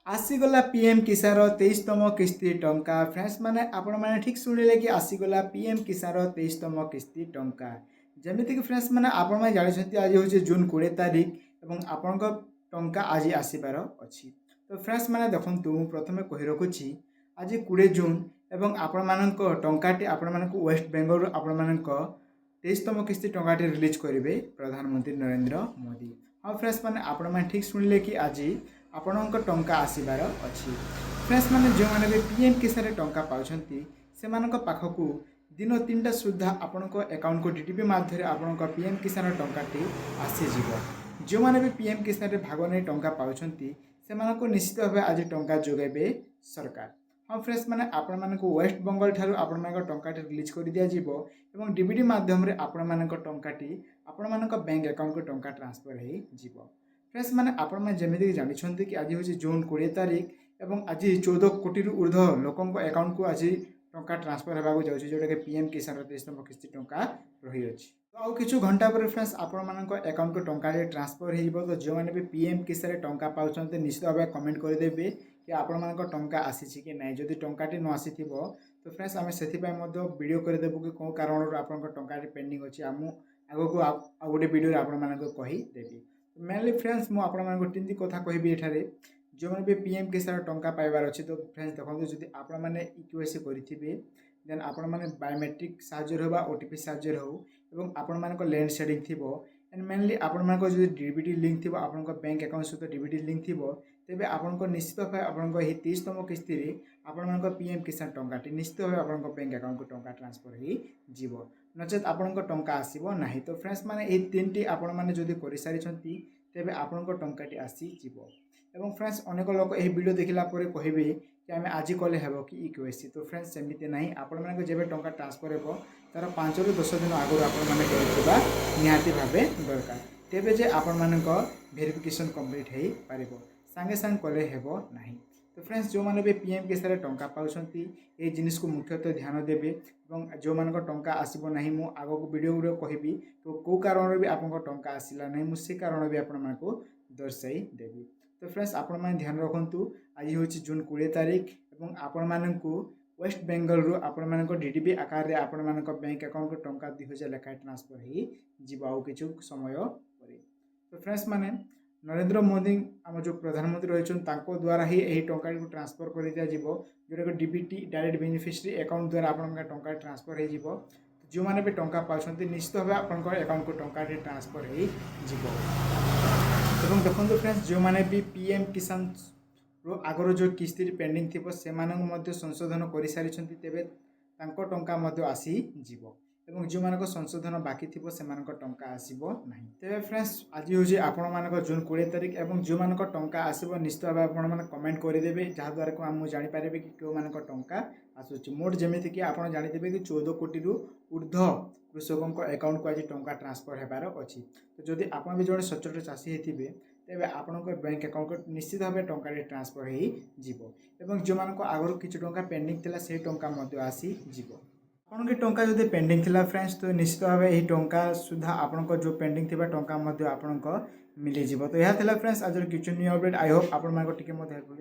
आसीगला PM किसान 23तम किस्ती टंका फ्रेंड्स माने आपण माने ठीक सुनिले कि आसीगला पीएम किसान 23तम किस्ती टंका जमिति कि फ्रेंड्स माने आपण माने जानि छथि आज होचे जून 20 तारिख एवं आपनक टंका आज आसीबार अछि। तो फ्रेंड्स माने देखंतु मु प्रथमे कहि रखुछि आज 20 जून एवं आपण मानक टंकाटी आपण मानक वेस्ट बेंगल आपण मानक 23तम किस्ती टंकाटी रिलीज करिवे प्रधानमंत्री नरेंद्र मोदी। हाँ फ्रेंड्स माने आपण माने ठीक सुनिले कि आज आपणक टंका आसीबार अछि। फ्रेंड्स माने जो माने भी पीएम किसान रे टंका पाउछंती सेमानक पाखकु दिन 3टा सुद्धा आपणक अकाउंट को डीटीपी माध्यम आपणक पीएम किसान टंकाटी आसी जिवो। जो माने भी पीएम किसान रे भाग नै टंका पाउछंती सेमानक निश्चित भाबे आज टंका जोगेबे सरकार। हाँ फ्रेंड्स माने आपण मानक वेस्ट बेंगल ठारू आपण मानक टंकाटी रिलीज कर दिया जिवो एवं डीबीटी माध्यम रे आपण मानक टंकाटी आपण मानक बैंक अकाउंट को टंका ट्रांसफर हे जिवो। फ्रेंड्स माने आपण माने जेमिति जानिछंती कि आज होची जून 20 तारिख एवं आज 14 कोटी रु ऊर्ध्व लोकंक अकाउंट को आज टंका ट्रांसफर हेबाको जाउची जोटा कि पीएम किसान 23तम किस्ती टंका रही अछि। तो आउ किछु घंटा पर फ्रेंड्स आपण मानक अकाउंट को टंका रे ट्रांसफर हे जिवो। तो जो माने भी पीएम किसान रे टंका पाउछंते निश्चित भाबे कमेंट कर देबे कि आपण मानक टंका आसीछि कि नै। जदि टंकाटी न आसीथिबो तो फ्रेंड्स आमे सेथि पय मध्ये वीडियो कर देबो कि को कारणरो आपनक टंकाटी पेंडिंग अछि आमु आगो को आ गोटे वीडियो रे आपण मानक कहि देबी। मेनली फ्रेंड्स मु आपण मानक तीन कथा कहबी एठारे जो माने भी पीएम किसान टंका पाइबार अछि। तो फ्रेंड्स देखंतु जदि आपण माने इक्यूएससी करिथिबे देन आपण माने बायोमेट्रिक साहाय्य होबा ओटीपी साहाय्य हो एवं आपण मानक लैंड शेडिंग थिबो एंड मेनली आपण मानक जदि डीबीटी लिंक थिबो आपनक बैंक अकाउंट सहित डीबीटी लिंक थिबो तेबे आपनक निश्चित भाबे आपनक ही 23तम किस्ती रे आपण मानक पीएम किसान टंकाटी निश्चित भाबे आपनक बैंक अकाउंट को टंका ट्रांसफर ही जीवो नचेत आपनक टंका आसीबो नाही। तो फ्रेंड्स माने ए तीनटी आपण माने जदि करि सारि छंती तेबे आपनक टंकाटी आसी जीवो। एवं फ्रेंड्स अनेक लोक ए वीडियो देखिला परे कहिबे कि आमे आज कले हेबो कि इक्यूएससी। तो फ्रेंड्स सेमिति नाही आपण मानक जेबे टंका ट्रांसफर हेबो तार 5 रु 10 दिन आगु आपण माने करथिबा निहाती भाबे दरकार तेबे जे आपण मानक वेरिफिकेशन कंप्लीट हेई पारिबो संगे संग कले हेबो नाही। तो फ्रेंड्स जो माने भी पीएम किसान टंका पाउछंती ए जिनिस को मुख्यतः ध्यान देबे एवं जो मानक टंका आसीबो नाही मु आगो को वीडियो गुरो कहिबी तो को कारण रे भी आपन टंका आसीला नाही मु से कारण भी आपण मानको दर्शाई देबी। तो फ्रेंड्स आपण माने ध्यान रखंतु आज होची जून 20 तारिख एवं आपण माननको वेस्ट बेंगल रु आपण मानक डीडीपी आकार रे आपण मानक बैंक अकाउंट को टंका 2000 लेखा ट्रांसफर ही जिबाउ किछु समय परे। तो फ्रेंड्स माने नरेंद्र मोदी आम जो प्रधानमंत्री रही द्वारा ही यही टंका को ट्रांसफर कर दिया जिवो जोटा कि डीबीटी डायरेक्ट बेनिफिशियरी अकाउंट द्वारा आपण टंका ट्रांसफर हो जिवो। जो माने भी टंका पाउछंती निश्चित भाबे आपण अकाउंट को टंका ट्रांसफर हो जिवो। एवं देखो फ्रेंड्स जो माने भी पीएम किसान रो आगर जो किस्ती पेंडिंग थिबो से मानक मध्य संशोधन करि सारि छंती तेबे तांको टंका मध्य आसी जिवो एवं जो मानक संशोधन बाकी थिबो से मानक टंका आसीबो नाही। तेबे फ्रेंड्स आज होजी आपण मानक जून 20 तारिख एवं जो मानक टंका आसीबो निश्चित भाबे आपण माने कमेंट करि देबे जहा द्वारा को हम जानि पारेबे कि को मानक टंका आसुची। मोट जेमिति कि आपण जानि देबे कि 14 कोटी रु ऊर्ध्व कृषकों अकाउंट को आज टंका ट्रांसफर हेबार अछि। तो जदि आपण भी जणे सचोट चासी हेथिबे तेबे आपनक बैंक अकाउंट को निश्चित भाबे टंका ट्रांसफर हेई जिवो एवं जो मानक आगर किछु टंका पेंडिंग थिला से टंका मध्य आसी जिवो। आपन के टंका जदि पेंडिंग थिला फ्रेंड्स तो निश्चित भाबे एही टंका सुधा आपनक जो पेंडिंग थिबा टंका मध्य आपनक मिली जिवो। तो यहा थिला फ्रेंड्स आज किछु न्यू अपडेट आई होप आपन मानको टिके मध्य हेल्पफुल